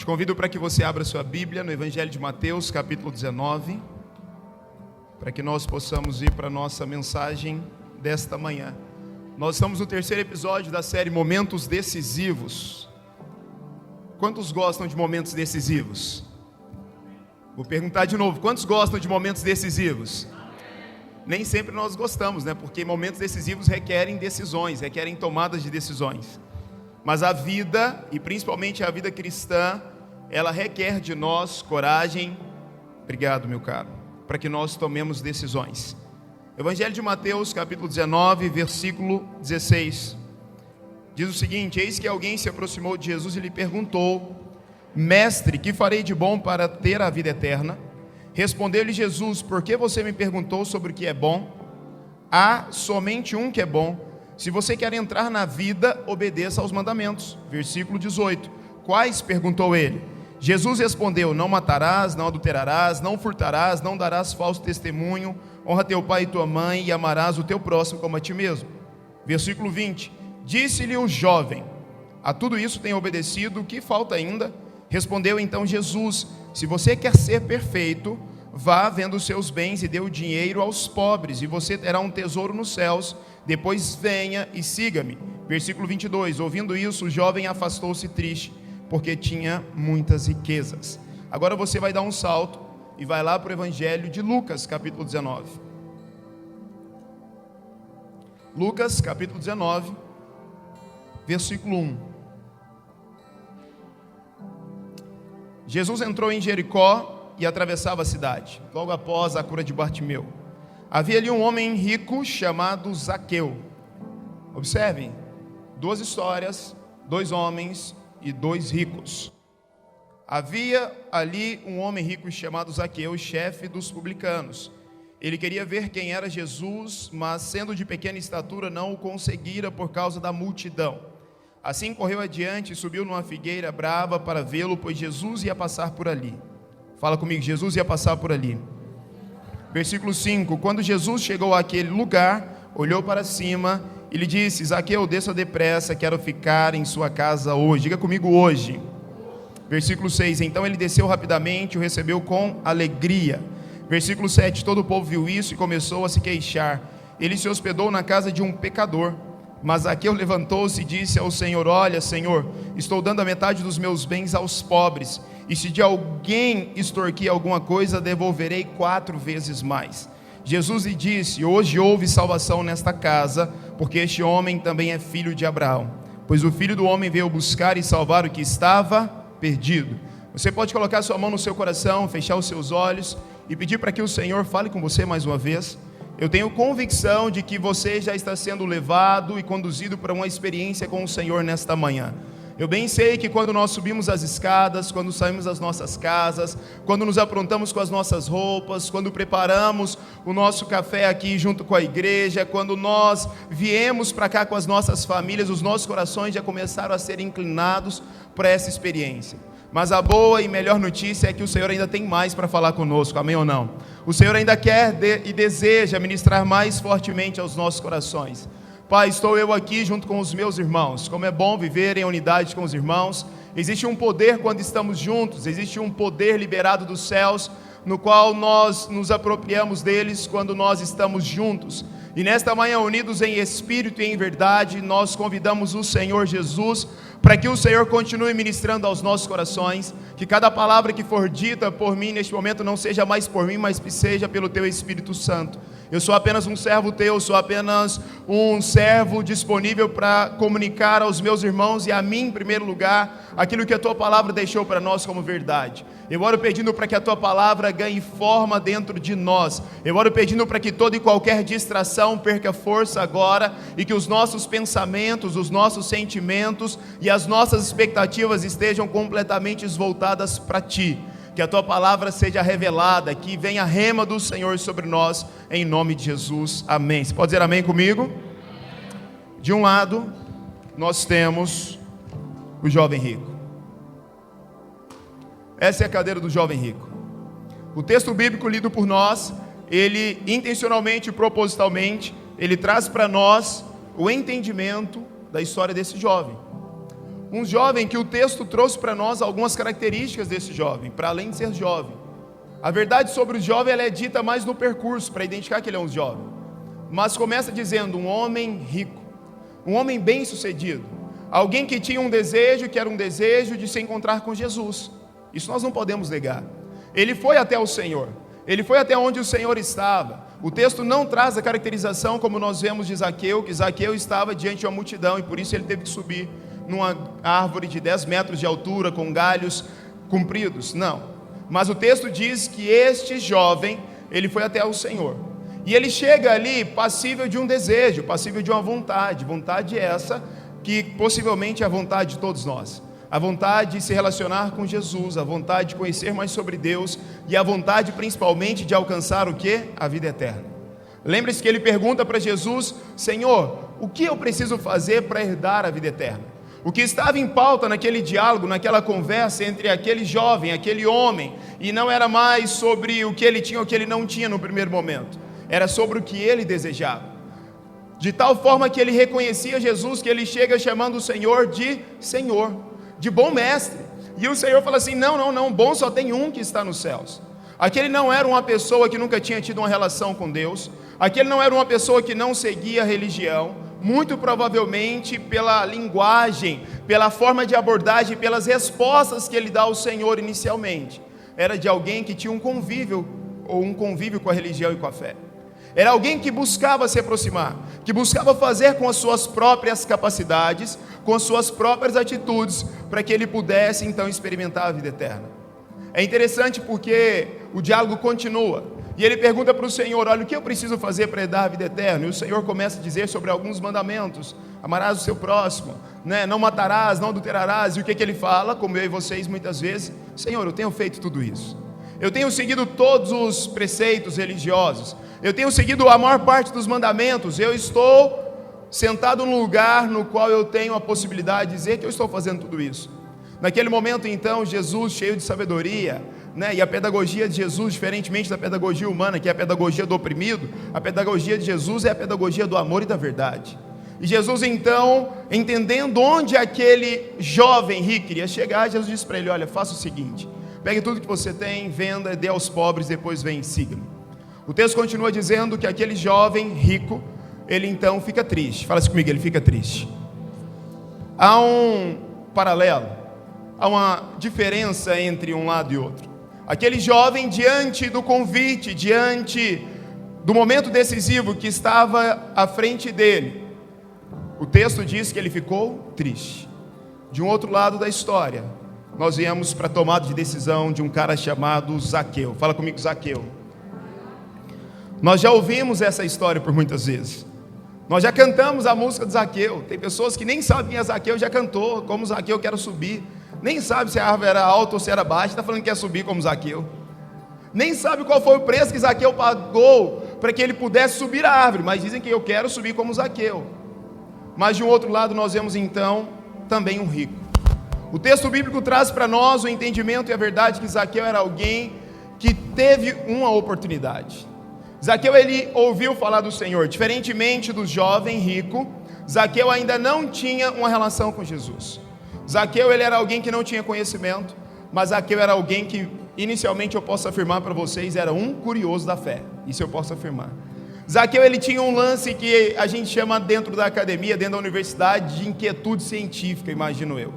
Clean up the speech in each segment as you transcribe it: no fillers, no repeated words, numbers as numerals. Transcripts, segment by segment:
Te convido para que você abra sua Bíblia no Evangelho de Mateus, capítulo 19, para que nós possamos ir para a nossa mensagem desta manhã. Nós estamos no terceiro episódio da série Momentos Decisivos. Quantos gostam de momentos decisivos? Vou perguntar de novo, quantos gostam de momentos decisivos? Nem sempre nós gostamos, né? Porque momentos decisivos requerem decisões, requerem tomadas de decisões. Mas a vida, e principalmente a vida cristã, ela requer de nós coragem, obrigado meu caro, para que nós tomemos decisões. Evangelho de Mateus, capítulo 19, versículo 16, diz o seguinte: eis que alguém se aproximou de Jesus e lhe perguntou: mestre, que farei de bom para ter a vida eterna? Respondeu-lhe Jesus: por que você me perguntou sobre o que é bom? Há somente um que é bom. Se você quer entrar na vida, obedeça aos mandamentos. Versículo 18. Quais? Perguntou ele. Jesus respondeu: não matarás, não adulterarás, não furtarás, não darás falso testemunho, honra teu pai e tua mãe e amarás o teu próximo como a ti mesmo. Versículo 20. Disse-lhe o jovem: a tudo isso tenho obedecido, o que falta ainda? Respondeu então Jesus: se você quer ser perfeito, vá vendo os seus bens e dê o dinheiro aos pobres, e você terá um tesouro nos céus. Depois venha e siga-me. Versículo 22. Ouvindo isso, o jovem afastou-se triste, porque tinha muitas riquezas. Agora você vai dar um salto e vai lá para o Evangelho de Lucas, capítulo 19. Lucas, capítulo 19, versículo 1. Jesus entrou em Jericó e atravessava a cidade, logo após a cura de Bartimeu. Havia ali um homem rico chamado Zaqueu. Observem, duas histórias, dois homens e dois ricos. Havia ali um homem rico chamado Zaqueu, chefe dos publicanos. Ele queria ver quem era Jesus, mas sendo de pequena estatura não o conseguira por causa da multidão. Assim correu adiante e subiu numa figueira brava para vê-lo, pois Jesus ia passar por ali. Fala comigo, Jesus ia passar por ali. Versículo 5, quando Jesus chegou àquele lugar, olhou para cima e lhe disse: Zaqueu, desça depressa, quero ficar em sua casa hoje. Diga comigo, hoje. Versículo 6, então ele desceu rapidamente e o recebeu com alegria. Versículo 7, todo o povo viu isso e começou a se queixar. Ele se hospedou na casa de um pecador. Mas Zaqueu levantou-se e disse ao Senhor: olha, Senhor, estou dando a metade dos meus bens aos pobres, e se de alguém extorquir alguma coisa, devolverei 4 vezes mais. Jesus lhe disse: hoje houve salvação nesta casa, porque este homem também é filho de Abraão, pois o Filho do Homem veio buscar e salvar o que estava perdido. Você pode colocar sua mão no seu coração, fechar os seus olhos e pedir para que o Senhor fale com você mais uma vez. Eu tenho convicção de que você já está sendo levado e conduzido para uma experiência com o Senhor nesta manhã. Eu bem sei que quando nós subimos as escadas, quando saímos das nossas casas, quando nos aprontamos com as nossas roupas, quando preparamos o nosso café aqui junto com a igreja, quando nós viemos para cá com as nossas famílias, os nossos corações já começaram a ser inclinados para essa experiência. Mas a boa e melhor notícia é que o Senhor ainda tem mais para falar conosco, amém ou não? O Senhor ainda quer e deseja ministrar mais fortemente aos nossos corações. Pai, estou eu aqui junto com os meus irmãos. Como é bom viver em unidade com os irmãos. Existe um poder quando estamos juntos, existe um poder liberado dos céus, no qual nós nos apropriamos deles quando nós estamos juntos. E nesta manhã, unidos em espírito e em verdade, nós convidamos o Senhor Jesus para que o Senhor continue ministrando aos nossos corações, que cada palavra que for dita por mim neste momento não seja mais por mim, mas que seja pelo Teu Espírito Santo. Eu sou apenas um servo Teu, sou apenas um servo disponível para comunicar aos meus irmãos e a mim em primeiro lugar, aquilo que a Tua palavra deixou para nós como verdade. Eu oro pedindo para que a Tua palavra ganhe forma dentro de nós. Eu oro pedindo para que toda e qualquer distração perca força agora e que os nossos pensamentos, os nossos sentimentos e as nossas expectativas estejam completamente voltadas para Ti. Que a Tua palavra seja revelada, que venha a rema do Senhor sobre nós, em nome de Jesus, amém. Você pode dizer amém comigo? De um lado, nós temos o jovem rico. Essa é a cadeira do jovem rico. O texto bíblico lido por nós, ele intencionalmente e propositalmente, ele traz para nós o entendimento da história desse jovem. Um jovem que o texto trouxe para nós algumas características desse jovem, para além de ser jovem. A verdade sobre o jovem ela é dita mais no percurso, para identificar que ele é um jovem. Mas começa dizendo um homem rico, um homem bem-sucedido, alguém que tinha um desejo, que era um desejo de se encontrar com Jesus. Isso nós não podemos negar. Ele foi até o Senhor, ele foi até onde o Senhor estava. O texto não traz a caracterização como nós vemos de Zaqueu, que Zaqueu estava diante de uma multidão e por isso ele teve que subir numa árvore de 10 metros de altura com galhos compridos. Não, mas o texto diz que este jovem, ele foi até o Senhor e ele chega ali passível de um desejo, passível de uma vontade. Vontade essa que possivelmente é a vontade de todos nós, a vontade de se relacionar com Jesus, a vontade de conhecer mais sobre Deus e a vontade principalmente de alcançar o que? A vida eterna. Lembre-se que ele pergunta para Jesus: Senhor, o que eu preciso fazer para herdar a vida eterna? O que estava em pauta naquele diálogo, naquela conversa entre aquele jovem, aquele homem, e não era mais sobre o que ele tinha ou o que ele não tinha no primeiro momento, era sobre o que ele desejava. De tal forma que ele reconhecia Jesus, que ele chega chamando o Senhor de Senhor, de bom mestre. E o Senhor fala assim: não, bom só tem um que está nos céus. Aquele não era uma pessoa que nunca tinha tido uma relação com Deus, aquele não era uma pessoa que não seguia a religião, muito provavelmente pela linguagem, pela forma de abordagem, pelas respostas que ele dá ao Senhor inicialmente. Era de alguém que tinha um convívio com a religião e com a fé. Era alguém que buscava se aproximar, que buscava fazer com as suas próprias capacidades, com as suas próprias atitudes, para que ele pudesse então experimentar a vida eterna. É interessante porque o diálogo continua, e ele pergunta para o Senhor: olha, o que eu preciso fazer para herdar a vida eterna? E o Senhor começa a dizer sobre alguns mandamentos: amarás o seu próximo, não matarás, não adulterarás. E o que ele fala, como eu e vocês muitas vezes: Senhor, eu tenho feito tudo isso, eu tenho seguido todos os preceitos religiosos, eu tenho seguido a maior parte dos mandamentos, eu estou sentado num lugar no qual eu tenho a possibilidade de dizer que eu estou fazendo tudo isso. Naquele momento então, Jesus, cheio de sabedoria, e a pedagogia de Jesus, diferentemente da pedagogia humana, que é a pedagogia do oprimido, a pedagogia de Jesus é a pedagogia do amor e da verdade. E Jesus então, entendendo onde aquele jovem rico queria chegar, Jesus disse para ele: olha, faça o seguinte, pegue tudo que você tem, venda, dê aos pobres, depois vem e siga-me. O texto continua dizendo que aquele jovem rico, ele então fica triste. Fala assim comigo, ele fica triste. Há um paralelo, há uma diferença entre um lado e outro. Aquele jovem, diante do convite, diante do momento decisivo que estava à frente dele, o texto diz que ele ficou triste. De um outro lado da história, nós viemos para a tomada de decisão de um cara chamado Zaqueu. Fala comigo, Zaqueu. Nós já ouvimos essa história por muitas vezes. Nós já cantamos a música de Zaqueu. Tem pessoas que nem sabem quem é Zaqueu, já cantou: como Zaqueu quero subir. Nem sabe se a árvore era alta ou se era baixa, está falando que quer subir como Zaqueu. Nem sabe qual foi o preço que Zaqueu pagou para que ele pudesse subir a árvore, mas dizem que eu quero subir como Zaqueu. Mas de um outro lado nós vemos então também um rico. O texto bíblico traz para nós o entendimento e a verdade que Zaqueu era alguém que teve uma oportunidade. Zaqueu, ele ouviu falar do Senhor. Diferentemente do jovem rico, Zaqueu ainda não tinha uma relação com Jesus. Zaqueu, ele era alguém que não tinha conhecimento, mas Zaqueu era alguém que, inicialmente eu posso afirmar para vocês, era um curioso da fé. Isso eu posso afirmar. Zaqueu, ele tinha um lance que a gente chama dentro da academia, dentro da universidade, de inquietude científica, imagino eu.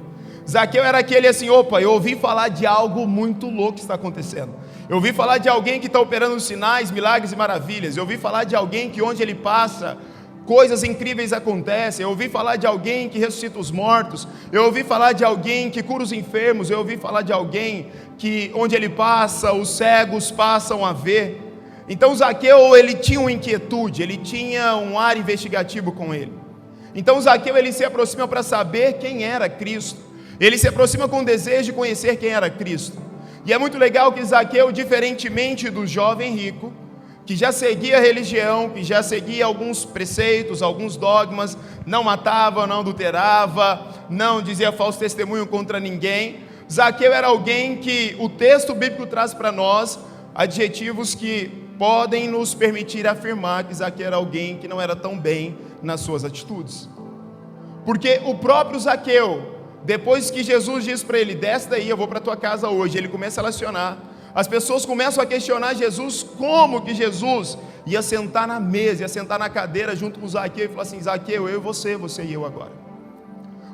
Zaqueu era aquele assim: opa, eu ouvi falar de algo muito louco que está acontecendo. Eu ouvi falar de alguém que está operando sinais, milagres e maravilhas. Eu ouvi falar de alguém que onde ele passa, coisas incríveis acontecem. Eu ouvi falar de alguém que ressuscita os mortos. Eu ouvi falar de alguém que cura os enfermos. Eu ouvi falar de alguém que onde ele passa, os cegos passam a ver. Então Zaqueu, ele tinha uma inquietude, ele tinha um ar investigativo com ele. Então Zaqueu, ele se aproxima para saber quem era Cristo. Ele se aproxima com o desejo de conhecer quem era Cristo. E é muito legal que Zaqueu, diferentemente do jovem rico, que já seguia a religião, que já seguia alguns preceitos, alguns dogmas, não matava, não adulterava, não dizia falso testemunho contra ninguém, Zaqueu era alguém que o texto bíblico traz para nós adjetivos que podem nos permitir afirmar que Zaqueu era alguém que não era tão bem nas suas atitudes. Porque o próprio Zaqueu, depois que Jesus diz para ele, desce daí, eu vou para a tua casa hoje, ele começa a relacionar. As pessoas começam a questionar Jesus, como que Jesus ia sentar na mesa, ia sentar na cadeira junto com Zaqueu e falar assim, Zaqueu, eu e você e eu agora.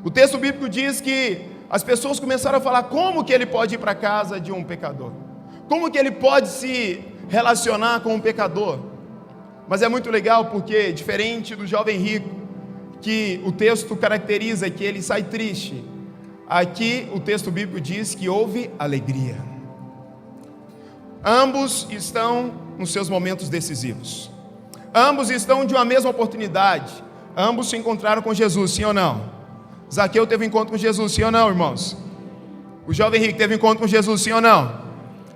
O texto bíblico diz que as pessoas começaram a falar, como que ele pode ir para a casa de um pecador? Como que ele pode se relacionar com um pecador? Mas é muito legal porque, diferente do jovem rico, que o texto caracteriza que ele sai triste, aqui o texto bíblico diz que houve alegria. Ambos estão nos seus momentos decisivos. Ambos estão de uma mesma oportunidade. Ambos se encontraram com Jesus, sim ou não? Zaqueu teve um encontro com Jesus, sim ou não, irmãos? O jovem rico teve um encontro com Jesus, sim ou não?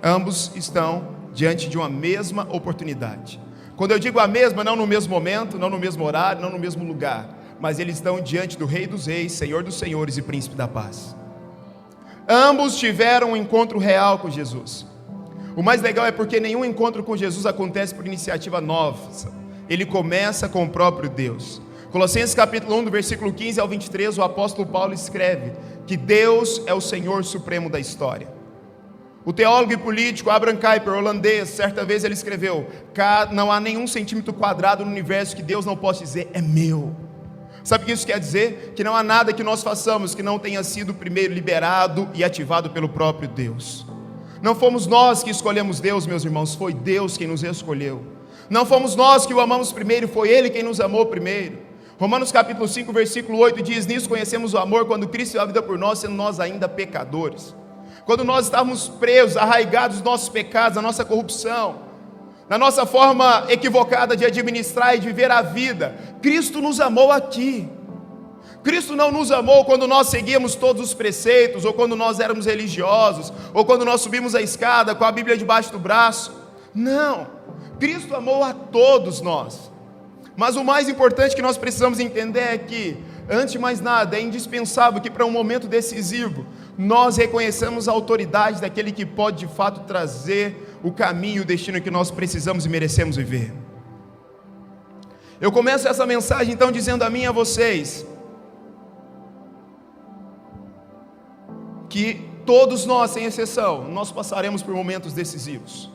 Ambos estão diante de uma mesma oportunidade. Quando eu digo a mesma, não no mesmo momento, não no mesmo horário, não no mesmo lugar, mas eles estão diante do Rei dos Reis, Senhor dos Senhores e Príncipe da Paz. Ambos tiveram um encontro real com Jesus. O mais legal é porque nenhum encontro com Jesus acontece por iniciativa nossa. Ele começa com o próprio Deus. Colossenses capítulo 1, do versículo 15 ao 23, o apóstolo Paulo escreve que Deus é o Senhor supremo da história. O teólogo e político Abraham Kuyper, holandês, certa vez ele escreveu, não há nenhum centímetro quadrado no universo que Deus não possa dizer, é meu. Sabe o que isso quer dizer? Que não há nada que nós façamos que não tenha sido primeiro liberado e ativado pelo próprio Deus. Não fomos nós que escolhemos Deus, meus irmãos, foi Deus quem nos escolheu. Não fomos nós que o amamos primeiro, foi Ele quem nos amou primeiro. Romanos capítulo 5, versículo 8 diz, nisso conhecemos o amor, quando Cristo deu a vida por nós, sendo nós ainda pecadores. Quando nós estávamos presos, arraigados nos nossos pecados, na nossa corrupção, na nossa forma equivocada de administrar e de viver a vida, Cristo nos amou aqui. Cristo não nos amou quando nós seguíamos todos os preceitos, ou quando nós éramos religiosos, ou quando nós subimos a escada com a Bíblia debaixo do braço. Não, Cristo amou a todos nós. Mas o mais importante que nós precisamos entender é que, antes de mais nada, é indispensável que para um momento decisivo, nós reconheçamos a autoridade daquele que pode de fato trazer o caminho e o destino que nós precisamos e merecemos viver. Eu começo essa mensagem então dizendo a mim e a vocês, que todos nós, sem exceção, nós passaremos por momentos decisivos.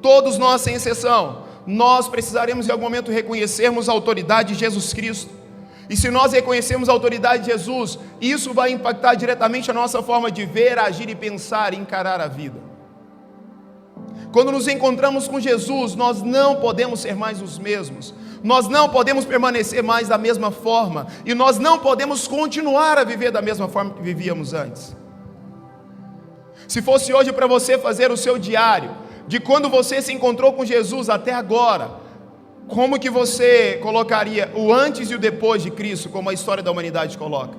Todos nós, sem exceção, nós precisaremos em algum momento reconhecermos a autoridade de Jesus Cristo. E se nós reconhecermos a autoridade de Jesus, isso vai impactar diretamente a nossa forma de ver, agir e pensar e encarar a vida. Quando nos encontramos com Jesus, nós não podemos ser mais os mesmos. Nós não podemos permanecer mais da mesma forma. E nós não podemos continuar a viver da mesma forma que vivíamos antes. Se fosse hoje para você fazer o seu diário, de quando você se encontrou com Jesus até agora, como que você colocaria o antes e o depois de Cristo, como a história da humanidade coloca?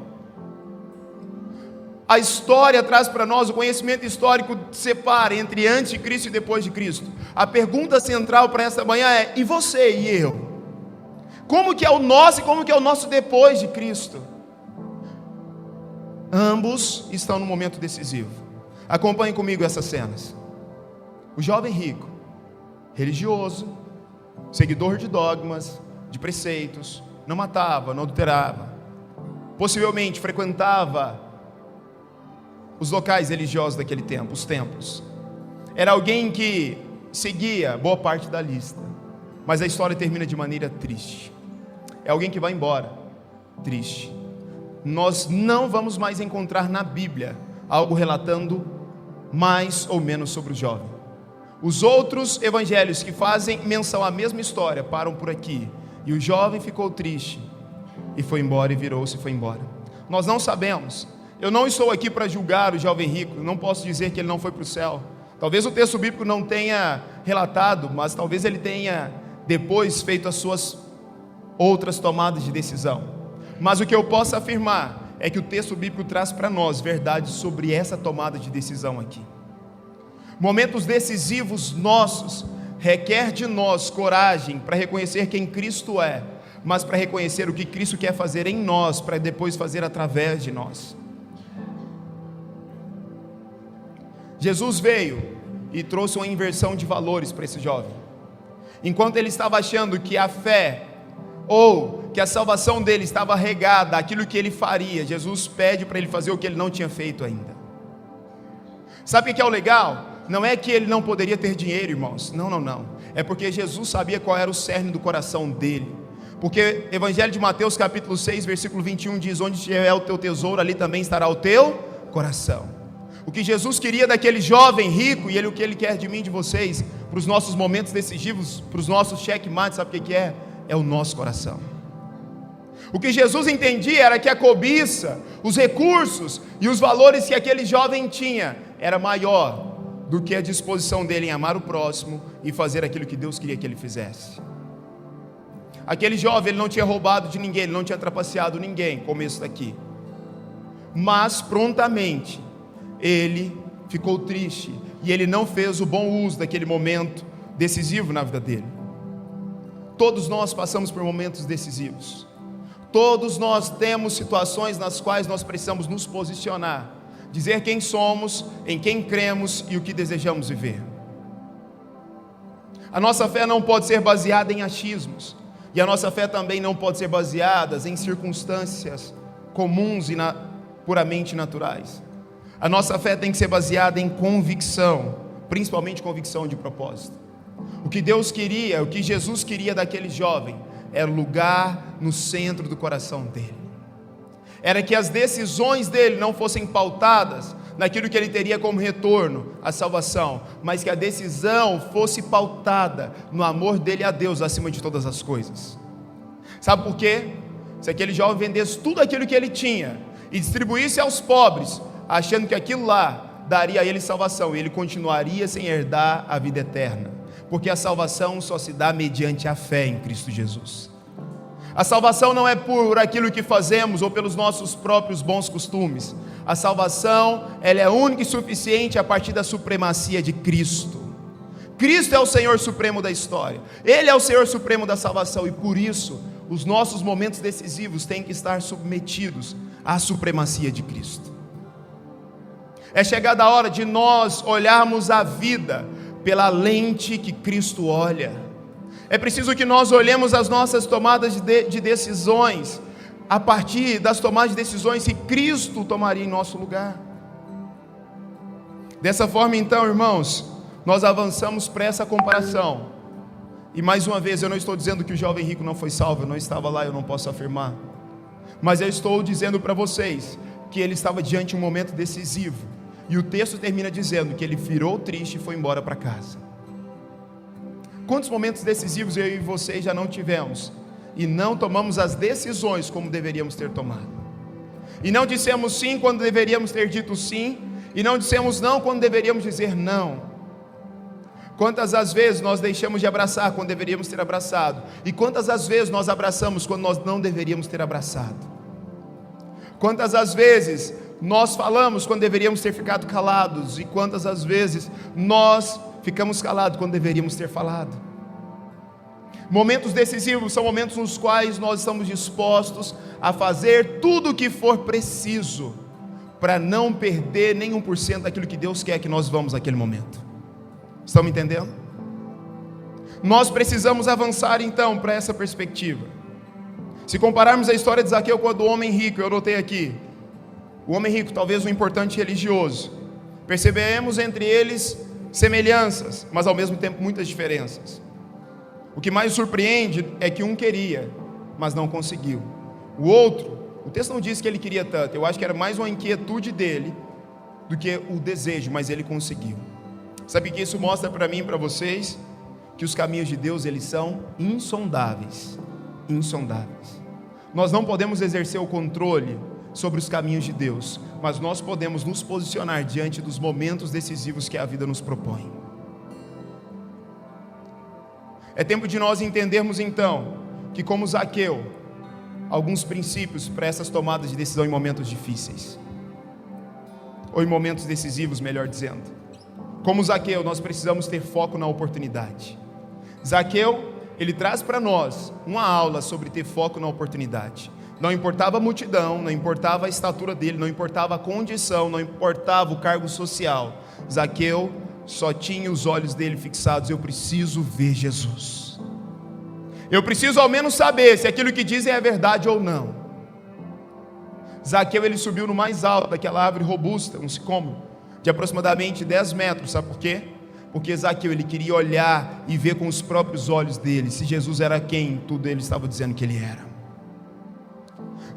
A história traz para nós, o conhecimento histórico separa entre antes de Cristo e depois de Cristo. A pergunta central para essa manhã é, e você e eu? Como que é o nosso e como que é o nosso depois de Cristo? Ambos estão no momento decisivo. Acompanhe comigo essas cenas. O jovem rico, religioso, seguidor de dogmas, de preceitos, não matava, não adulterava, possivelmente frequentava os locais religiosos daquele tempo, os templos. Era alguém que seguia boa parte da lista, mas a história termina de maneira triste. É alguém que vai embora, triste. Nós não vamos mais encontrar na Bíblia algo relatando mais ou menos sobre o jovem. Os outros evangelhos que fazem menção à mesma história param por aqui. E o jovem ficou triste e foi embora, e virou-se e foi embora. Nós não sabemos. Eu não estou aqui para julgar o jovem rico. Não posso dizer que ele não foi para o céu. Talvez o texto bíblico não tenha relatado, mas talvez ele tenha depois feito as suas outras tomadas de decisão. Mas o que eu posso afirmar é que o texto bíblico traz para nós verdades sobre essa tomada de decisão aqui. Momentos decisivos nossos requer de nós coragem para reconhecer quem Cristo é, mas para reconhecer o que Cristo quer fazer em nós, para depois fazer através de nós. Jesus veio e trouxe uma inversão de valores para esse jovem. Enquanto ele estava achando que a fé, ou que a salvação dele estava regada àquilo que ele faria, Jesus pede para ele fazer o que ele não tinha feito ainda. Sabe o que é o legal? Não é que ele não poderia ter dinheiro, irmãos. Não. É porque Jesus sabia qual era o cerne do coração dele. Porque Evangelho de Mateus capítulo 6, versículo 21 diz: onde estiver o teu tesouro, ali também estará o teu coração. O que Jesus queria daquele jovem rico, e o que ele quer de mim e de vocês, para os nossos momentos decisivos, para os nossos checkmates, sabe o que é? É o nosso coração. O que Jesus entendia era que a cobiça, os recursos e os valores que aquele jovem tinha era maior do que a disposição dele em amar o próximo e fazer aquilo que Deus queria que ele fizesse. Aquele jovem, ele não tinha roubado de ninguém, ele não tinha trapaceado ninguém, começo daqui. Mas prontamente ele ficou triste e ele não fez o bom uso daquele momento decisivo na vida dele. Todos nós passamos por momentos decisivos. Todos nós temos situações nas quais nós precisamos nos posicionar, dizer quem somos, em quem cremos e o que desejamos viver. A nossa fé não pode ser baseada em achismos, e a nossa fé também não pode ser baseada em circunstâncias comuns e puramente naturais. A nossa fé tem que ser baseada em convicção, principalmente convicção de propósito. O que Deus queria, o que Jesus queria daquele jovem, era lugar no centro do coração dele. Era que as decisões dele não fossem pautadas naquilo que ele teria como retorno, a salvação, mas que a decisão fosse pautada no amor dele a Deus acima de todas as coisas. Sabe por quê? Se aquele jovem vendesse tudo aquilo que ele tinha e distribuísse aos pobres, achando que aquilo lá daria a ele salvação, ele continuaria sem herdar a vida eterna, porque a salvação só se dá mediante a fé em Cristo Jesus. A salvação não é por aquilo que fazemos ou pelos nossos próprios bons costumes. A salvação, ela é única e suficiente a partir da supremacia de Cristo. Cristo é o Senhor supremo da história. Ele é o Senhor supremo da salvação, e por isso os nossos momentos decisivos têm que estar submetidos à supremacia de Cristo. É chegada a hora de nós olharmos a vida pela lente que Cristo olha. É preciso que nós olhemos as nossas tomadas de decisões a partir das tomadas de decisões que Cristo tomaria em nosso lugar. Dessa forma, então, irmãos, nós avançamos para essa comparação. E mais uma vez, eu não estou dizendo que o jovem rico não foi salvo, eu não estava lá, eu não posso afirmar. Mas eu estou dizendo para vocês que ele estava diante de um momento decisivo. E o texto termina dizendo que ele virou triste e foi embora para casa. Quantos momentos decisivos eu e vocês já não tivemos e não tomamos as decisões como deveríamos ter tomado? E não dissemos sim quando deveríamos ter dito sim, e não dissemos não quando deveríamos dizer não. Quantas as vezes nós deixamos de abraçar quando deveríamos ter abraçado, e quantas as vezes nós abraçamos quando nós não deveríamos ter abraçado? Quantas as vezes nós falamos quando deveríamos ter ficado calados, e quantas as vezes nós ficamos calados quando deveríamos ter falado? Momentos decisivos são momentos nos quais nós estamos dispostos a fazer tudo o que for preciso para não perder nem 1% daquilo que Deus quer que nós vamos naquele momento. Estão me entendendo? Nós precisamos avançar então para essa perspectiva. Se compararmos a história de Zaqueu com a do homem rico, eu anotei aqui, o homem rico, talvez um importante religioso, percebemos entre eles semelhanças, mas ao mesmo tempo muitas diferenças. O que mais surpreende é que um queria, mas não conseguiu. O outro, o texto não diz que ele queria tanto, eu acho que era mais uma inquietude dele do que o desejo, mas ele conseguiu. Sabe o que isso mostra para mim e para vocês? Que os caminhos de Deus, eles são insondáveis. Insondáveis. Nós não podemos exercer o controle sobre os caminhos de Deus, mas nós podemos nos posicionar diante dos momentos decisivos que a vida nos propõe. É tempo de nós entendermos então que, como Zaqueu, alguns princípios para essas tomadas de decisão em momentos difíceis, ou em momentos decisivos, melhor dizendo. Como Zaqueu, nós precisamos ter foco na oportunidade. Zaqueu, ele traz para nós uma aula sobre ter foco na oportunidade. Não importava a multidão, não importava a estatura dele, não importava a condição, não importava o cargo social. Zaqueu só tinha os olhos dele fixados: eu preciso ver Jesus. Eu preciso ao menos saber se aquilo que dizem é verdade ou não. Zaqueu, ele subiu no mais alto daquela árvore robusta, um sicômoro, de aproximadamente 10 metros, sabe por quê? Porque Zaqueu, ele queria olhar e ver com os próprios olhos dele, se Jesus era quem tudo ele estava dizendo que ele era.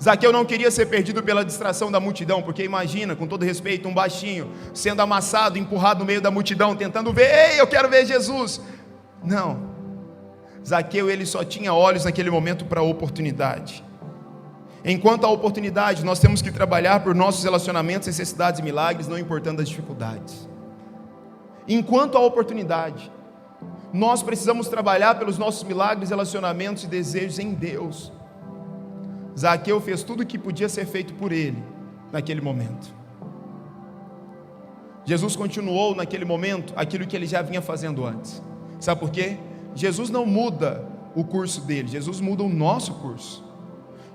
Zaqueu não queria ser perdido pela distração da multidão, porque imagina, com todo respeito, um baixinho, sendo amassado, empurrado no meio da multidão, tentando ver, ei, eu quero ver Jesus. Não, Zaqueu, ele só tinha olhos naquele momento para a oportunidade. Enquanto a oportunidade, nós temos que trabalhar por nossos relacionamentos, necessidades e milagres, não importando as dificuldades. Enquanto a oportunidade, nós precisamos trabalhar pelos nossos milagres, relacionamentos e desejos em Deus. Zaqueu fez tudo o que podia ser feito por ele, naquele momento. Jesus continuou naquele momento, aquilo que ele já vinha fazendo antes. Sabe por quê? Jesus não muda o curso dele, Jesus muda o nosso curso.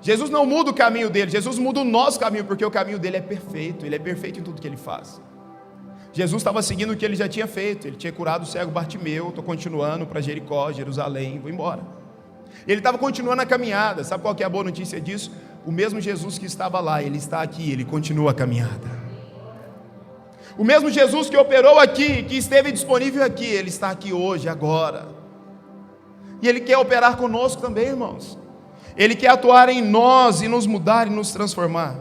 Jesus não muda o caminho dele, Jesus muda o nosso caminho, porque o caminho dele é perfeito, ele é perfeito em tudo que ele faz. Jesus estava seguindo o que ele já tinha feito, ele tinha curado o cego Bartimeu, estou continuando para Jericó, Jerusalém, vou embora. Ele estava continuando a caminhada, sabe qual que é a boa notícia disso? O mesmo Jesus que estava lá, ele está aqui, ele continua a caminhada. O mesmo Jesus que operou aqui, que esteve disponível aqui, ele está aqui hoje, agora. E ele quer operar conosco também, irmãos. Ele quer atuar em nós e nos mudar e nos transformar.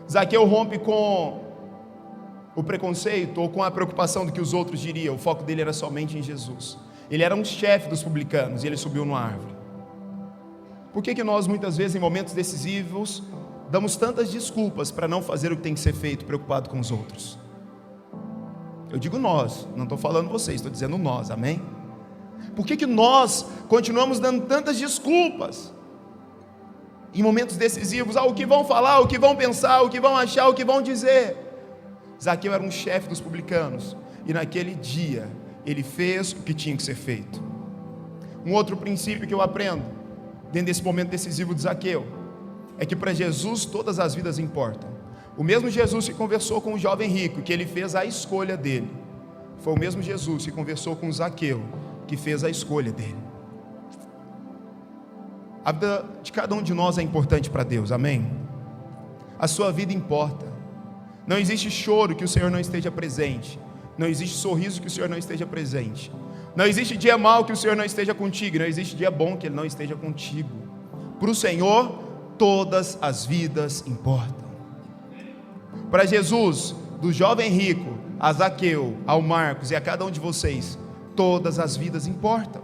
Zaqueu rompe com o preconceito ou com a preocupação do que os outros diriam. O foco dele era somente em Jesus. Ele era um chefe dos publicanos e ele subiu numa árvore. Por que nós muitas vezes em momentos decisivos damos tantas desculpas para não fazer o que tem que ser feito, preocupado com os outros? Eu digo nós, não estou falando vocês, estou dizendo nós, amém? Por que nós continuamos dando tantas desculpas em momentos decisivos? O que vão falar, o que vão pensar, o que vão achar, o que vão dizer? Zaqueu era um chefe dos publicanos e naquele dia ele fez o que tinha que ser feito. Um outro princípio que eu aprendo dentro desse momento decisivo de Zaqueu é que para Jesus todas as vidas importam. O mesmo Jesus que conversou com o jovem rico, que ele fez a escolha dele, foi o mesmo Jesus que conversou com Zaqueu, que fez a escolha dele. A vida de cada um de nós é importante para Deus, amém? A sua vida importa. Não existe choro que o Senhor não esteja presente. Não existe sorriso que o Senhor não esteja presente. Não existe dia mau que o Senhor não esteja contigo. Não existe dia bom que Ele não esteja contigo. Para o Senhor, todas as vidas importam. Para Jesus, do jovem rico, a Zaqueu, ao Marcos e a cada um de vocês, todas as vidas importam.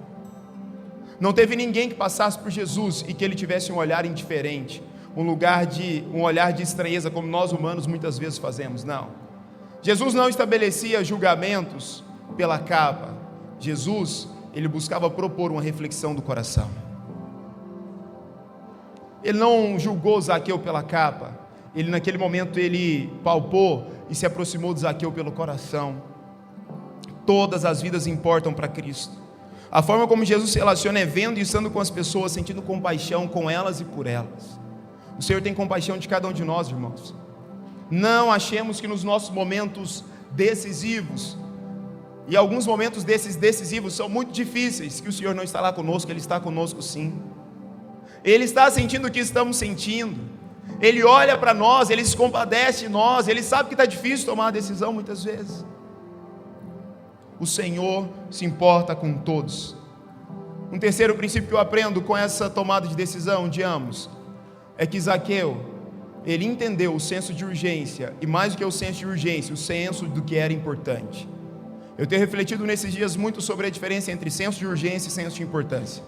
Não teve ninguém que passasse por Jesus e que ele tivesse um olhar indiferente, um olhar de estranheza, como nós humanos muitas vezes fazemos. Não. Jesus não estabelecia julgamentos pela capa. Jesus, ele buscava propor uma reflexão do coração. Ele não julgou Zaqueu pela capa. Ele naquele momento ele palpou e se aproximou de Zaqueu pelo coração. Todas as vidas importam para Cristo. A forma como Jesus se relaciona é vendo e estando com as pessoas, sentindo compaixão com elas e por elas. O Senhor tem compaixão de cada um de nós, irmãos. Não achemos que nos nossos momentos decisivos, e alguns momentos desses decisivos são muito difíceis, que o Senhor não está lá conosco. Ele está conosco sim. Ele está sentindo o que estamos sentindo. Ele olha para nós, Ele se compadece de nós. Ele sabe que está difícil tomar a decisão muitas vezes. O Senhor se importa com todos. Um terceiro princípio que eu aprendo com essa tomada de decisão de ambos é que Zaqueu, ele entendeu o senso de urgência, e mais do que o senso de urgência, o senso do que era importante. Eu tenho refletido nesses dias muito sobre a diferença entre senso de urgência e senso de importância.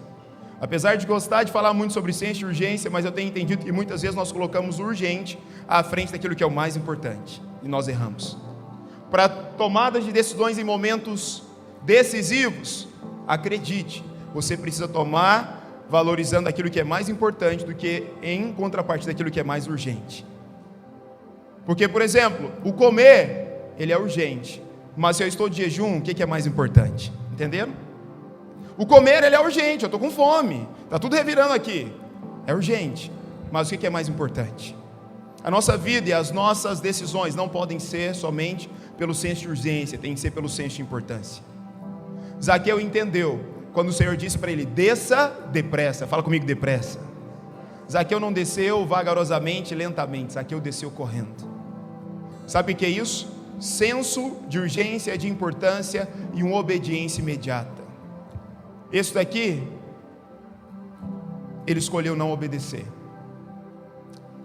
Apesar de gostar de falar muito sobre senso de urgência, mas eu tenho entendido que muitas vezes nós colocamos o urgente à frente daquilo que é o mais importante, e nós erramos. Para tomadas de decisões em momentos decisivos, acredite, você precisa tomar valorizando aquilo que é mais importante do que em contrapartida daquilo que é mais urgente. Porque, por exemplo, o comer, ele é urgente, mas se eu estou de jejum, o que é mais importante? Entenderam? O comer, ele é urgente, eu estou com fome, está tudo revirando aqui, é urgente, mas o que é mais importante? A nossa vida e as nossas decisões não podem ser somente pelo senso de urgência, tem que ser pelo senso de importância. Zaqueu entendeu quando o Senhor disse para ele: desça depressa. Fala comigo, depressa. Zaqueu não desceu vagarosamente, lentamente. Zaqueu desceu correndo. Sabe o que é isso? Senso de urgência, de importância e uma obediência imediata. Esse daqui, ele escolheu não obedecer.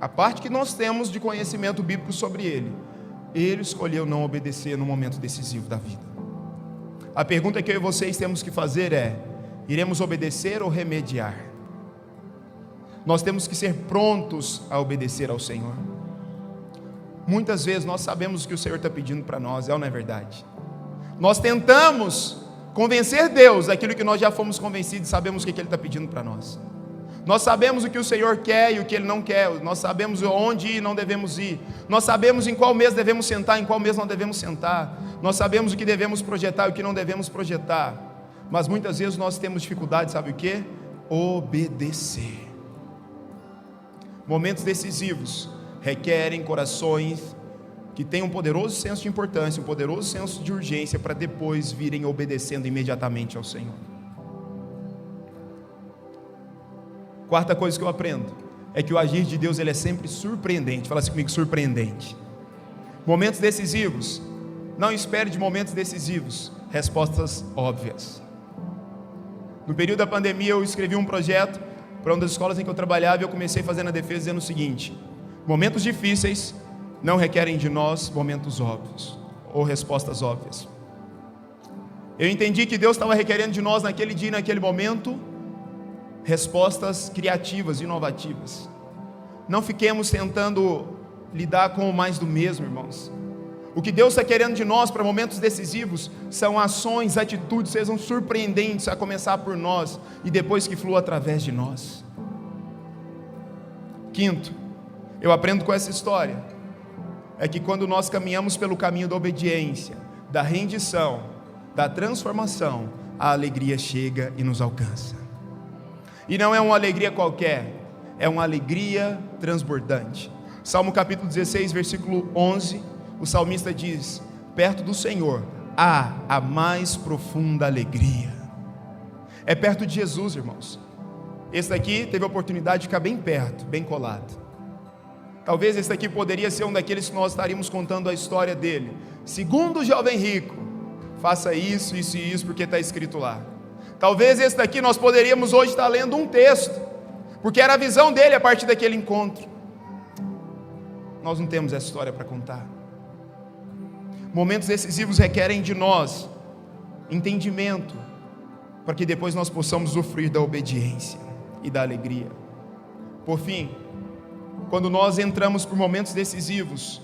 A parte que nós temos de conhecimento bíblico sobre ele escolheu não obedecer no momento decisivo da vida. A pergunta que eu e vocês temos que fazer é: iremos obedecer ou remediar? Nós temos que ser prontos a obedecer ao Senhor. Muitas vezes nós sabemos o que o Senhor está pedindo para nós, é ou não é verdade? Nós tentamos convencer Deus daquilo que nós já fomos convencidos e sabemos o que Ele está pedindo para nós. Nós sabemos o que o Senhor quer e o que Ele não quer. Nós sabemos onde ir e não devemos ir. Nós sabemos em qual mês devemos sentar, em qual mês não devemos sentar. Nós sabemos o que devemos projetar e o que não devemos projetar. Mas muitas vezes nós temos dificuldade, sabe o que? Obedecer. Momentos decisivos requerem corações que tenham um poderoso senso de importância, um poderoso senso de urgência, para depois virem obedecendo imediatamente ao Senhor. Quarta coisa que eu aprendo é que o agir de Deus, ele é sempre surpreendente. Fala assim comigo, surpreendente. Momentos decisivos, não espere de momentos decisivos respostas óbvias. No período da pandemia eu escrevi um projeto para uma das escolas em que eu trabalhava, e eu comecei fazendo a defesa dizendo o seguinte: momentos difíceis não requerem de nós momentos óbvios ou respostas óbvias. Eu entendi que Deus estava requerendo de nós naquele dia e naquele momento respostas criativas, inovativas. Não fiquemos tentando lidar com o mais do mesmo, irmãos. O que Deus está querendo de nós para momentos decisivos são ações, atitudes, sejam surpreendentes, a começar por nós e depois que flua através de nós. Quinto, eu aprendo com essa história, é que quando nós caminhamos pelo caminho da obediência, da rendição, da transformação, a alegria chega e nos alcança. E não é uma alegria qualquer, é uma alegria transbordante. Salmo capítulo 16, versículo 11, o salmista diz: perto do Senhor há a mais profunda alegria. É perto de Jesus, irmãos. Esse daqui teve a oportunidade de ficar bem perto, bem colado. Talvez esse daqui poderia ser um daqueles que nós estaríamos contando a história dele. Segundo o jovem rico, faça isso, isso e isso, porque está escrito lá. Talvez esse daqui nós poderíamos hoje estar lendo um texto, porque era a visão dele a partir daquele encontro. Nós não temos essa história para contar. Momentos decisivos requerem de nós entendimento, para que depois nós possamos usufruir da obediência e da alegria. Por fim, quando nós entramos por momentos decisivos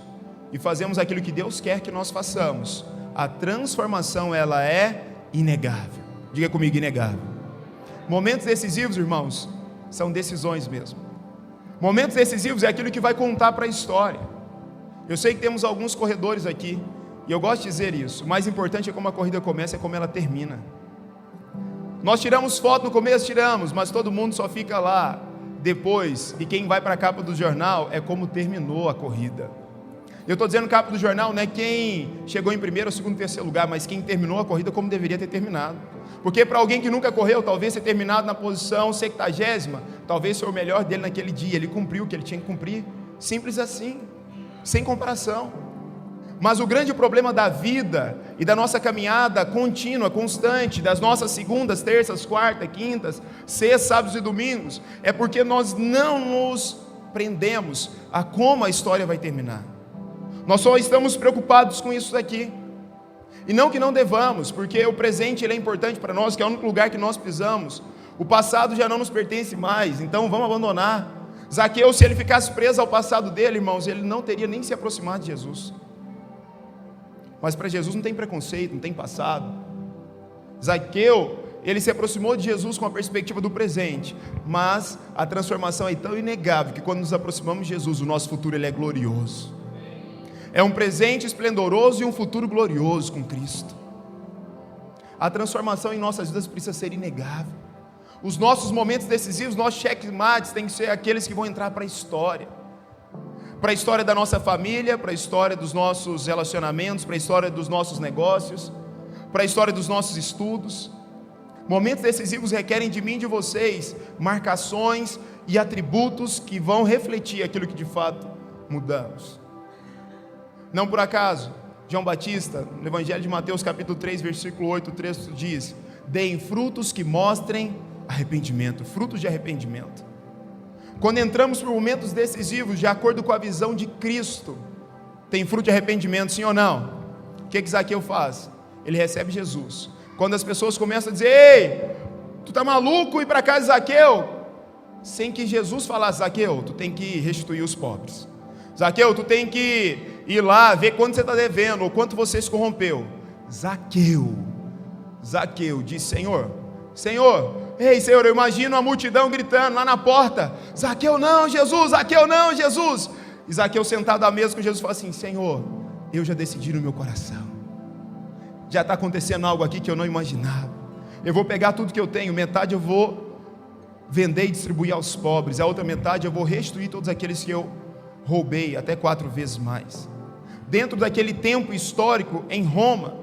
e fazemos aquilo que Deus quer que nós façamos, a transformação, ela é inegável. Diga comigo, inegável. Momentos decisivos, irmãos, são decisões mesmo. Momentos decisivos é aquilo que vai contar para a história. Eu sei que temos alguns corredores aqui, e eu gosto de dizer isso: o mais importante é como a corrida começa, é como ela termina. Nós tiramos foto no começo, tiramos, mas todo mundo só fica lá depois, e quem vai para a capa do jornal é como terminou a corrida. Eu estou dizendo capa do jornal, não é quem chegou em primeiro, segundo, terceiro lugar, mas quem terminou a corrida como deveria ter terminado. Porque para alguém que nunca correu, talvez ter terminado na posição 70ª, talvez foi o melhor dele naquele dia, ele cumpriu o que ele tinha que cumprir, simples assim, sem comparação. Mas o grande problema da vida e da nossa caminhada contínua, constante, das nossas segundas, terças, quartas, quintas, sextas, sábados e domingos, é porque nós não nos prendemos a como a história vai terminar. Nós só estamos preocupados com isso daqui. E não que não devamos, porque o presente ele é importante para nós, que é o único lugar que nós pisamos. O passado já não nos pertence mais, então vamos abandonar. Zaqueu, se ele ficasse preso ao passado dele, irmãos, ele não teria nem se aproximado de Jesus. Mas para Jesus não tem preconceito, não tem passado. Zaqueu, ele se aproximou de Jesus com a perspectiva do presente, mas a transformação é tão inegável que quando nos aproximamos de Jesus, o nosso futuro ele é glorioso. É um presente esplendoroso e um futuro glorioso com Cristo. A transformação em nossas vidas precisa ser inegável. Os nossos momentos decisivos, nossos checkmates têm que ser aqueles que vão entrar para a história da nossa família, para a história dos nossos relacionamentos, para a história dos nossos negócios, para a história dos nossos estudos. Momentos decisivos requerem de mim e de vocês marcações e atributos que vão refletir aquilo que de fato mudamos. Não por acaso, João Batista, no Evangelho de Mateus capítulo 3, versículo 8, o texto diz: deem frutos que mostrem arrependimento, frutos de arrependimento. Quando entramos por momentos decisivos, de acordo com a visão de Cristo, tem fruto de arrependimento, sim ou não? O que Zaqueu faz? Ele recebe Jesus. Quando as pessoas começam a dizer: ei, tu tá maluco ir para casa de Zaqueu? Sem que Jesus falasse: Zaqueu, tu tem que restituir os pobres. Zaqueu, tu tem que ir lá ver quanto você está devendo, ou quanto você se corrompeu. Zaqueu disse: Senhor, ei Senhor, eu imagino a multidão gritando lá na porta: Zaqueu não, Jesus, Zaqueu não, Jesus. E Zaqueu sentado à mesa com Jesus fala assim: Senhor, eu já decidi no meu coração, já está acontecendo algo aqui que eu não imaginava. Eu vou pegar tudo que eu tenho, metade eu vou vender e distribuir aos pobres, a outra metade eu vou restituir todos aqueles que eu roubei, até 4 vezes mais. Dentro daquele tempo histórico em Roma,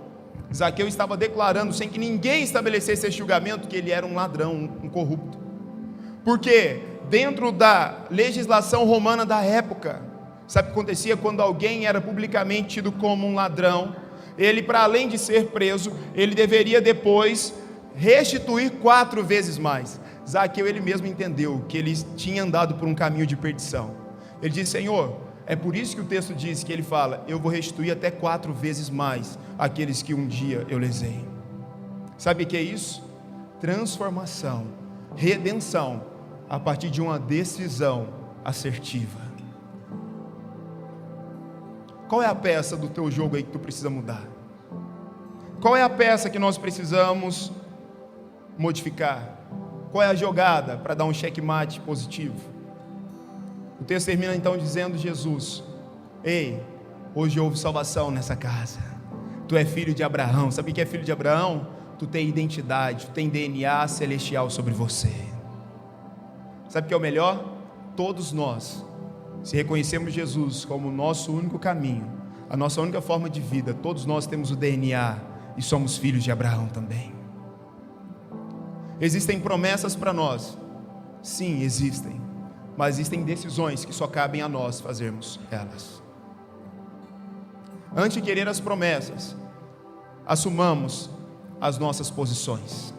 Zaqueu estava declarando, sem que ninguém estabelecesse esse julgamento, que ele era um ladrão, um corrupto. Porque dentro da legislação romana da época, sabe o que acontecia? Quando alguém era publicamente tido como um ladrão, ele, para além de ser preso, ele deveria depois restituir 4 vezes mais. Zaqueu, ele mesmo entendeu que ele tinha andado por um caminho de perdição. Ele disse: Senhor, é por isso que o texto diz que ele fala: eu vou restituir até 4 vezes mais aqueles que um dia eu lesei. Sabe o que é isso? Transformação, redenção, a partir de uma decisão assertiva. Qual é a peça do teu jogo aí que tu precisa mudar? Qual é a peça que nós precisamos modificar? Qual é a jogada para dar um checkmate positivo? O texto termina então dizendo: Jesus, ei, hoje houve salvação nessa casa. Tu é filho de Abraão. Sabe o que é filho de Abraão? Tu tem identidade, tu tem DNA celestial sobre você. Sabe o que é o melhor? Todos nós, se reconhecemos Jesus como o nosso único caminho, a nossa única forma de vida, todos nós temos o DNA e somos filhos de Abraão também. Existem promessas para nós? Sim, existem. Mas existem decisões que só cabem a nós fazermos elas. Antes de querer as promessas, assumamos as nossas posições.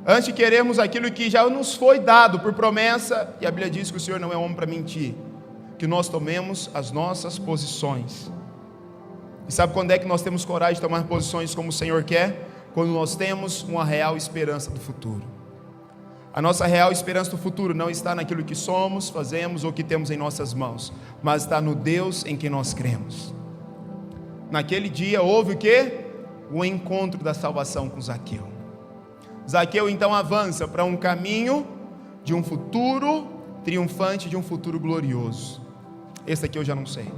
Antes de querermos aquilo que já nos foi dado por promessa, e a Bíblia diz que o Senhor não é homem para mentir, que nós tomemos as nossas posições. E sabe quando é que nós temos coragem de tomar posições como o Senhor quer? Quando nós temos uma real esperança do futuro. A nossa real esperança do futuro não está naquilo que somos, fazemos ou que temos em nossas mãos, mas está no Deus em quem nós cremos. Naquele dia houve o quê? O encontro da salvação com Zaqueu. Zaqueu então avança para um caminho de um futuro triunfante, de um futuro glorioso. Esse aqui eu já não sei.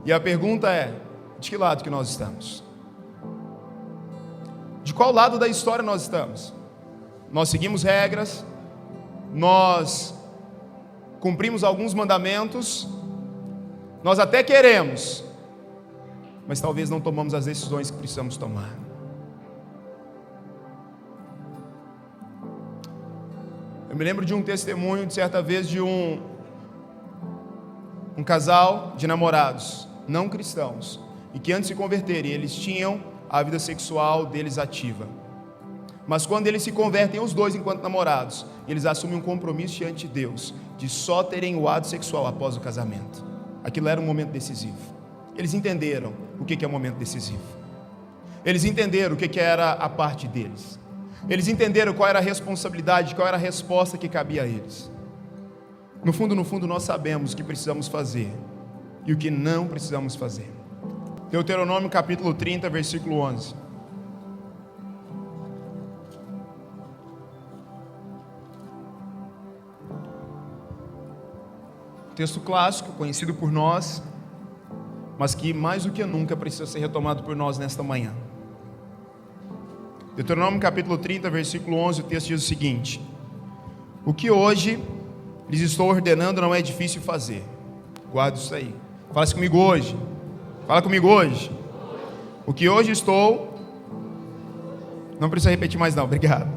E a pergunta é: de que lado que nós estamos? De qual lado da história nós estamos? Nós seguimos regras, nós cumprimos alguns mandamentos, nós até queremos, mas talvez não tomamos as decisões que precisamos tomar. Eu me lembro de um testemunho de certa vez de um casal de namorados não cristãos, e que antes de se converterem, eles tinham a vida sexual deles ativa. Mas quando eles se convertem, os dois enquanto namorados, eles assumem um compromisso diante de Deus, de só terem o ato sexual após o casamento. Aquilo era um momento decisivo. Eles entenderam o que é um momento decisivo. Eles entenderam o que era a parte deles. Eles entenderam qual era a responsabilidade, qual era a resposta que cabia a eles. No fundo, nós sabemos o que precisamos fazer e o que não precisamos fazer. Deuteronômio capítulo 30, versículo 11. Texto clássico, conhecido por nós, mas que mais do que nunca precisa ser retomado por nós nesta manhã. Deuteronômio capítulo 30, versículo 11, o texto diz o seguinte: o que hoje lhes estou ordenando não é difícil fazer. Guarda isso aí. Fala isso comigo hoje. Fala comigo hoje. O que hoje estou Não precisa repetir mais não, obrigado.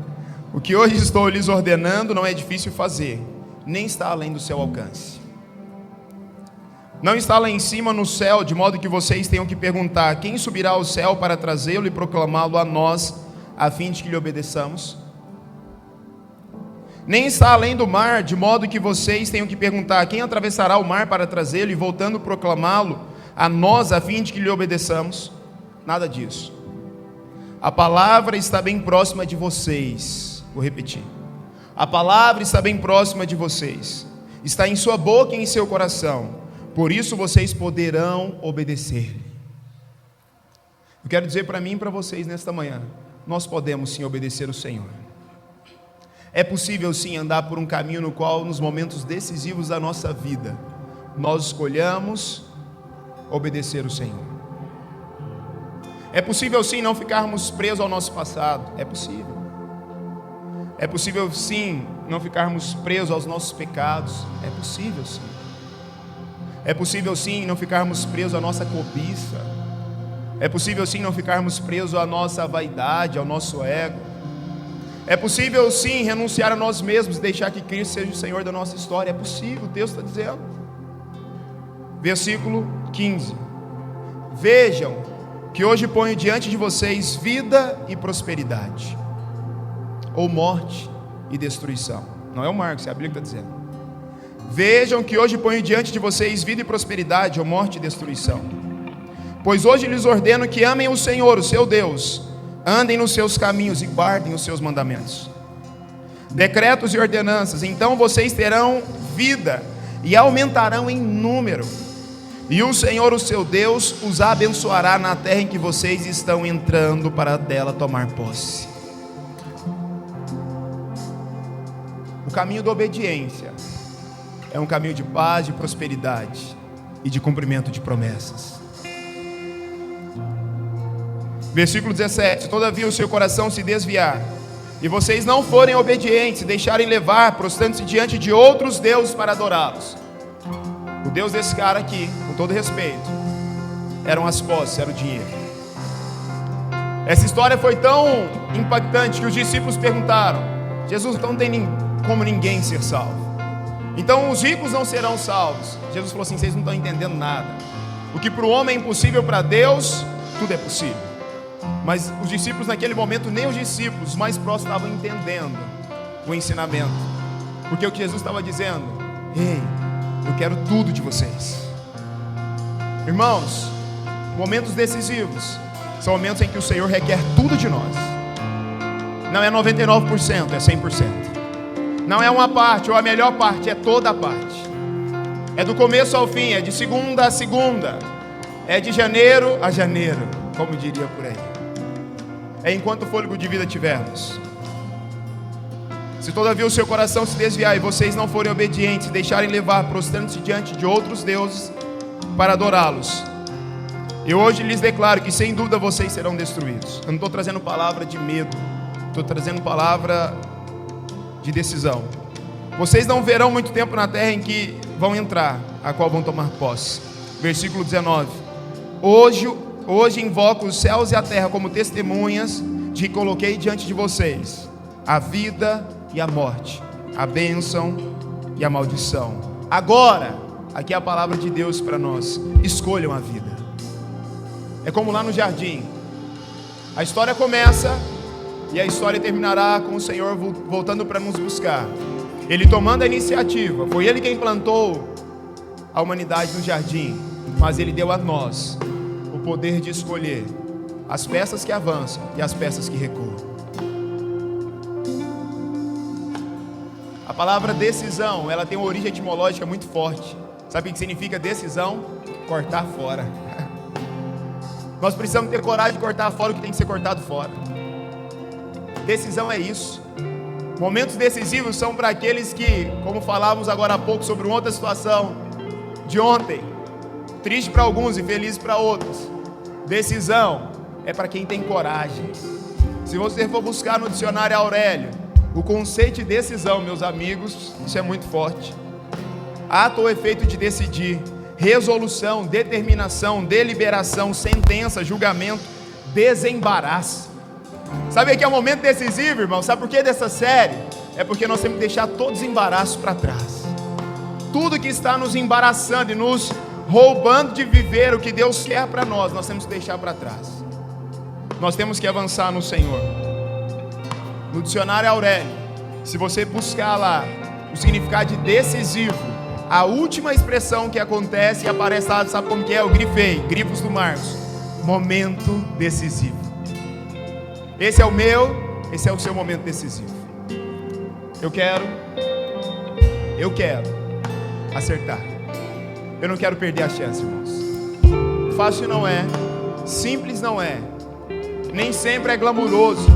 O que hoje estou lhes ordenando não é difícil fazer, nem está além do seu alcance. Não está lá em cima no céu, de modo que vocês tenham que perguntar: quem subirá ao céu para trazê-lo e proclamá-lo a nós, a fim de que lhe obedeçamos? Nem está além do mar, de modo que vocês tenham que perguntar: quem atravessará o mar para trazê-lo e voltando proclamá-lo a nós, a fim de que lhe obedeçamos? Nada disso. A palavra está bem próxima de vocês. Vou repetir. A palavra está bem próxima de vocês. Está em sua boca e em seu coração. Por isso vocês poderão obedecer. Eu quero dizer para mim e para vocês nesta manhã: nós podemos sim obedecer o Senhor. É possível sim andar por um caminho no qual, nos momentos decisivos da nossa vida, nós escolhamos obedecer o Senhor. É possível sim não ficarmos presos ao nosso passado. É possível. É possível sim não ficarmos presos aos nossos pecados. É possível sim. É possível sim não ficarmos presos à nossa cobiça. É possível sim não ficarmos presos à nossa vaidade, ao nosso ego. É possível sim renunciar a nós mesmos e deixar que Cristo seja o Senhor da nossa história. É possível, o texto está dizendo. Versículo 15. Vejam que hoje ponho diante de vocês vida e prosperidade, ou morte e destruição. Não é o Marcos, é a Bíblia que está dizendo. Vejam que hoje ponho diante de vocês vida e prosperidade, ou morte e destruição. Pois hoje lhes ordeno que amem o Senhor, o seu Deus, andem nos seus caminhos e guardem os seus mandamentos, decretos e ordenanças. Então vocês terão vida e aumentarão em número. E o Senhor, o seu Deus, os abençoará na terra em que vocês estão entrando para dela tomar posse. O caminho da obediência é um caminho de paz, de prosperidade e de cumprimento de promessas. Versículo 17: todavia o seu coração se desviar, e vocês não forem obedientes, deixarem levar, prostrando-se diante de outros deuses para adorá-los. O Deus desse cara aqui, com todo respeito, eram as posses, era o dinheiro. Essa história foi tão impactante que os discípulos perguntaram: Jesus, então não tem como ninguém ser salvo, então os ricos não serão salvos? Jesus falou assim: vocês não estão entendendo nada. O que para o homem é impossível, para Deus tudo é possível. Mas os discípulos naquele momento, nem os discípulos mais próximos estavam entendendo o ensinamento, porque o que Jesus estava dizendo: ei, eu quero tudo de vocês. Irmãos, momentos decisivos são momentos em que o Senhor requer tudo de nós. Não é 99%, é 100%. Não é uma parte ou a melhor parte, é toda a parte. É do começo ao fim, é de segunda a segunda, é de janeiro a janeiro, como diria por aí. É enquanto fôlego de vida tivermos. Se todavia o seu coração se desviar e vocês não forem obedientes, deixarem levar, prostrando-se diante de outros deuses para adorá-los, eu hoje lhes declaro que sem dúvida vocês serão destruídos. Eu não estou trazendo palavra de medo, estou trazendo palavra de decisão. Vocês não verão muito tempo na terra em que vão entrar, a qual vão tomar posse. Versículo 19: Hoje invoco os céus e a terra como testemunhas de que coloquei diante de vocês a vida e a morte, a bênção e a maldição. Agora, aqui é a palavra de Deus para nós: escolham a vida. É como lá no jardim, a história começa e a história terminará com o Senhor voltando para nos buscar, Ele tomando a iniciativa. Foi Ele quem plantou a humanidade no jardim, mas Ele deu a nós o poder de escolher as peças que avançam e as peças que recuam. A palavra decisão, ela tem uma origem etimológica muito forte. Sabe o que significa decisão? Cortar fora. Nós precisamos ter coragem de cortar fora o que tem que ser cortado fora. Decisão é isso. Momentos decisivos são para aqueles que, como falávamos agora há pouco sobre uma outra situação de ontem, triste para alguns e feliz para outros. Decisão é para quem tem coragem. Se você for buscar no dicionário Aurélio, o conceito de decisão, meus amigos, isso é muito forte. Ato ou efeito de decidir, resolução, determinação, deliberação, sentença, julgamento, desembaraço. Sabe que é um momento decisivo, irmão? Sabe por que dessa série? É porque nós temos que deixar todos os embaraços para trás. Tudo que está nos embaraçando e nos roubando de viver o que Deus quer para nós, nós temos que deixar para trás. Nós temos que avançar no Senhor. No dicionário Aurélio, se você buscar lá o significado de decisivo, a última expressão que acontece e aparece lá, sabe como que é? Eu grifei, grifos do Marcos. Momento decisivo. Esse é o meu, esse é o seu momento decisivo. Eu quero acertar. Eu não quero perder a chance, irmãos. Fácil não é, simples não é, nem sempre é glamuroso,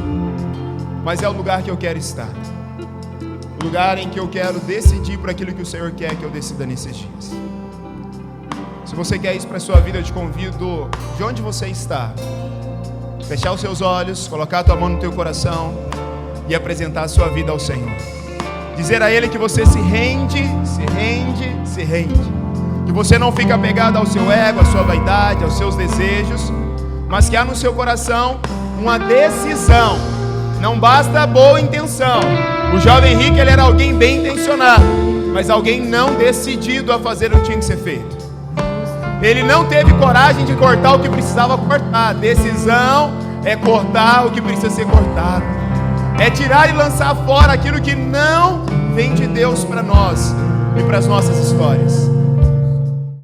mas é o lugar que eu quero estar. O lugar em que eu quero decidir por aquilo que o Senhor quer que eu decida nesses dias. Se você quer isso para a sua vida, eu te convido, de onde você está, fechar os seus olhos, colocar a tua mão no teu coração e apresentar a sua vida ao Senhor. Dizer a Ele que você se rende. Que você não fica apegado ao seu ego, à sua vaidade, aos seus desejos, mas que há no seu coração uma decisão. Não basta boa intenção. O jovem rico, ele era alguém bem intencionado, mas alguém não decidido a fazer o que tinha que ser feito. Ele não teve coragem de cortar o que precisava cortar. Decisão é cortar o que precisa ser cortado. É tirar e lançar fora aquilo que não vem de Deus para nós e para as nossas histórias.